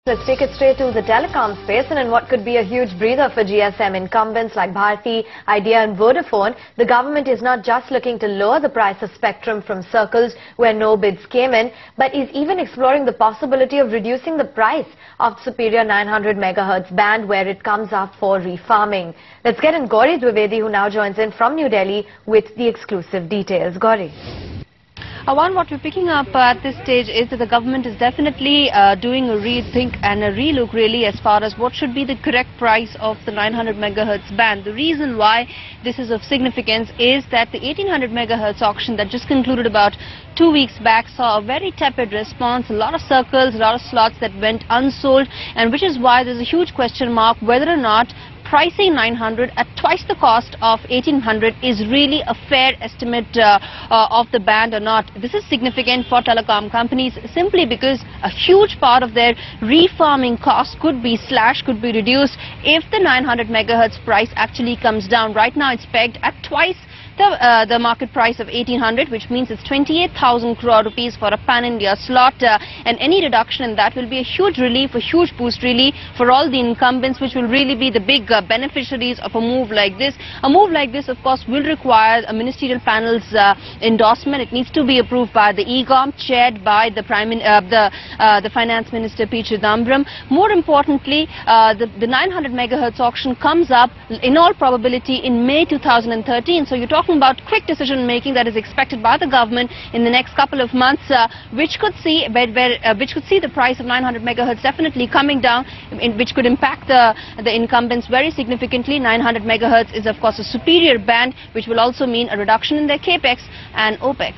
Let's take it straight to the telecom space, and in what could be a huge breather for GSM incumbents like Bharti, Idea and Vodafone, the government is not just looking to lower the price of spectrum from circles where no bids came in, but is even exploring the possibility of reducing the price of the superior 900 MHz band where it comes up for refarming. Let's get in Gauri Dwivedi, who now joins in from New Delhi with the exclusive details. Gauri. What we're picking up at this stage is that the government is definitely doing a rethink and a relook really as far as what should be the correct price of the 900 MHz band. The reason why this is of significance is that the 1800 MHz auction that just concluded about 2 weeks back saw a very tepid response, a lot of circles, a lot of slots that went unsold, and which is why there's a huge question mark whether or not pricing 900 at twice the cost of 1800 is really a fair estimate of the band or not. This is significant for telecom companies simply because a huge part of their refarming cost could be slashed, could be reduced if the 900 MHz price actually comes down. Right now it's pegged at twice the market price of 1800, which means it's 28,000 crore rupees for a pan-India slot, and any reduction in that will be a huge relief, a huge boost really for all the incumbents, which will really be the big beneficiaries of a move like this. A move like this, of course, will require a ministerial panel's endorsement. It needs to be approved by the EGOM, chaired by the Finance Minister P. Chidambaram. More importantly, the 900 MHz auction comes up in all probability in May 2013. So you're talking about quick decision making that is expected by the government in the next couple of months, which could see the price of 900 MHz definitely coming down, which could impact the incumbents very significantly. 900 MHz is of course a superior band, which will also mean a reduction in their capex and opex.